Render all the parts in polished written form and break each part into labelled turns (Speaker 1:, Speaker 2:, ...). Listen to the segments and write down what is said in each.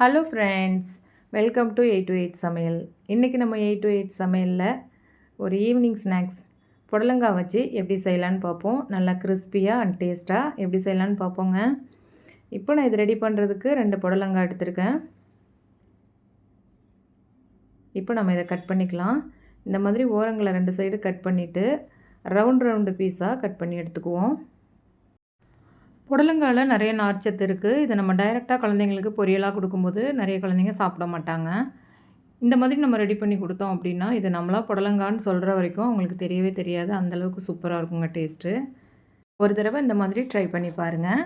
Speaker 1: Hello friends, welcome to 8 to 8 சமையல். இன்றைக்கி நம்ம 8 to 8 சமையலில் ஒரு ஈவினிங் ஸ்நாக்ஸ் புடலங்காய் வச்சு எப்படி செய்யலான்னு பார்ப்போம். நல்லா கிறிஸ்பியாக அண்ட் டேஸ்ட்டாக எப்படி செய்யலான்னு பார்ப்போங்க. இப்போ நான் இது ரெடி பண்ணுறதுக்கு 2 புடலங்காய் எடுத்திருக்கேன். இப்போ நம்ம இதை கட் பண்ணிக்கலாம். இந்த மாதிரி ஓரங்களை 2 சைடு கட் பண்ணிவிட்டு ரவுண்டு பீஸாக கட் பண்ணி எடுத்துக்குவோம். புடலங்காயில் நிறைய நார்ச்சத்து இருக்குது. இதை நம்ம டைரெக்டாக குழந்தைங்களுக்கு பொரியலாக கொடுக்கும்போது நிறைய குழந்தைங்க சாப்பிட மாட்டாங்க. இந்த மாதிரி நம்ம ரெடி பண்ணி கொடுத்தோம் அப்படின்னா இது நம்மளாக புடலங்கான்னு சொல்கிற வரைக்கும் அவங்களுக்கு தெரியவே தெரியாது. அந்தளவுக்கு சூப்பராக இருக்குங்க டேஸ்ட்டு. ஒரு தடவை இந்த மாதிரி ட்ரை பண்ணி பாருங்கள்.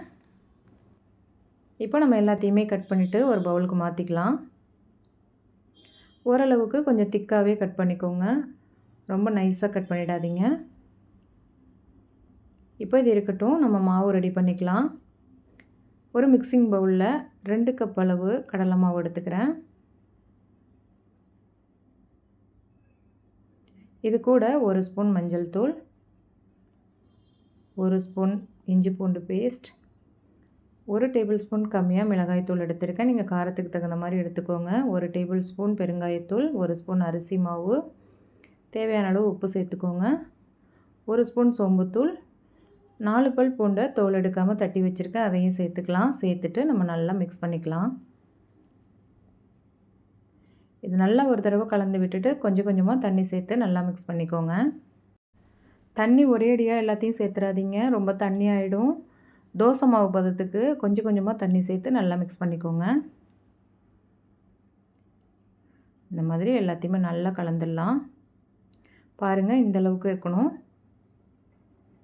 Speaker 1: இப்போ நம்ம எல்லாத்தையுமே கட் பண்ணிவிட்டு ஒரு பவுலுக்கு மாற்றிக்கலாம். ஓரளவுக்கு கொஞ்சம் திக்காகவே கட் பண்ணிக்கோங்க, ரொம்ப நைஸாக கட் பண்ணிடாதீங்க. இப்போ இது இருக்கட்டும், நம்ம மாவு ரெடி பண்ணிக்கலாம். ஒரு மிக்சிங் பவுலில் 2 கப் அளவு கடலை மாவு எடுத்துக்கிறேன். இது கூட 1 ஸ்பூன் மஞ்சள் தூள், 1 ஸ்பூன் இஞ்சி பூண்டு பேஸ்ட், 1 டேபிள் ஸ்பூன் கம்மியாக மிளகாய் தூள் எடுத்திருக்கேன். நீங்கள் காரத்துக்கு தகுந்த மாதிரி எடுத்துக்கோங்க. 1 டேபிள் ஸ்பூன் பெருங்காயத்தூள், 1 ஸ்பூன் அரிசி மாவு, தேவையான அளவு உப்பு சேர்த்துக்கோங்க. 1 ஸ்பூன் சோம்புத்தூள், 4 பல் பூண்டை தோல் எடுக்காமல் தட்டி வச்சுருக்கேன், அதையும் சேர்த்துக்கலாம். சேர்த்துட்டு நம்ம நல்லா மிக்ஸ் பண்ணிக்கலாம். இது நல்லா ஒரு தடவை கலந்து விட்டுட்டு கொஞ்சம் கொஞ்சமாக தண்ணி சேர்த்து நல்லா மிக்ஸ் பண்ணிக்கோங்க. தண்ணி ஒரேடியாக எல்லாத்தையும் சேர்த்துறாதீங்க, ரொம்ப தண்ணி ஆகிடும். தோசை மாவு பதத்துக்கு கொஞ்சம் கொஞ்சமாக தண்ணி சேர்த்து நல்லா மிக்ஸ் பண்ணிக்கோங்க. இந்த மாதிரி எல்லாத்தையுமே நல்லா கலந்துடலாம். பாருங்கள், இந்தளவுக்கு இருக்கணும்.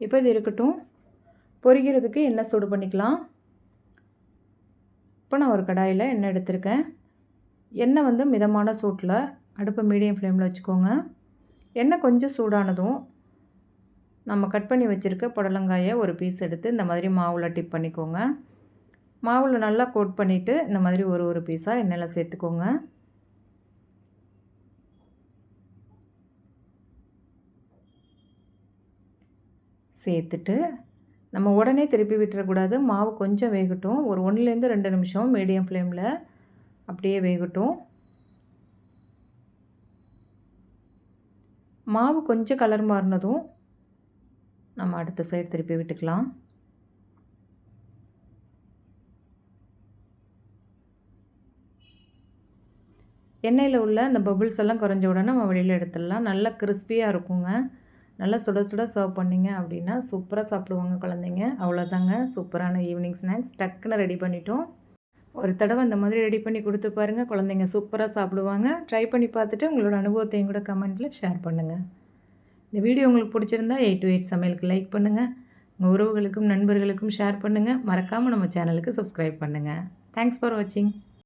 Speaker 1: இப்போ இது இருக்கட்டும். பொரிக்கிறதுக்கு எண்ணெய் சூடு பண்ணிக்கலாம். இப்போ நான் ஒரு கடாயில் எண்ணெய் எடுத்திருக்கேன். எண்ணெய் வந்து மிதமான சூட்டில் அடுப்பை மீடியம் ஃப்ளேமில் வச்சுக்கோங்க. எண்ணெய் கொஞ்சம் சூடானதும் நம்ம கட் பண்ணி வச்சுருக்க புடலங்காயை ஒரு பீஸ் எடுத்து இந்த மாதிரி மாவில் டிப் பண்ணிக்கோங்க. மாவில் நல்லா கோட் பண்ணிவிட்டு இந்த மாதிரி ஒரு பீஸாக எண்ணெயில் சேர்த்துக்கோங்க. சேர்த்துட்டு நம்ம உடனே திருப்பி விட்டுறக்கூடாது. மாவு கொஞ்சம் வேகட்டும். ஒரு 1லேருந்து 2 நிமிஷம் மீடியம் ஃப்ளேமில் அப்படியே வேகட்டும். மாவு கொஞ்சம் கலர் மாறினதும் நம்ம அடுத்த சைடு திருப்பி விட்டுக்கலாம். எண்ணெயில் உள்ள அந்த பபுள்ஸ் எல்லாம் குறைஞ்ச உடனே நம்ம வெளியில் எடுத்துடலாம். நல்லா கிறிஸ்பியாக இருக்குங்க. நல்லா சுட சுட சர்வ் பண்ணிங்க அப்படின்னா சூப்பராக சாப்பிடுவாங்க குழந்தைங்க. அவ்வளோதாங்க, சூப்பரான ஈவினிங் ஸ்நாக்ஸ் டக்குன்னு ரெடி பண்ணிட்டோம். ஒரு தடவை இந்த மாதிரி ரெடி பண்ணி கொடுத்து பாருங்கள், குழந்தைங்க சூப்பராக சாப்பிடுவாங்க. ட்ரை பண்ணி பார்த்துட்டு உங்களோட அனுபவத்தையும் கூட கமெண்ட்டில் ஷேர் பண்ணுங்கள். இந்த வீடியோ உங்களுக்கு பிடிச்சிருந்தா 8 to 8 சமையலுக்கு லைக் பண்ணுங்கள். உங்கள் உறவுகளுக்கும் நண்பர்களுக்கும் ஷேர் பண்ணுங்கள். மறக்காமல் நம்ம சேனலுக்கு சப்ஸ்கிரைப் பண்ணுங்கள். தேங்க்ஸ் ஃபார் வாட்சிங்.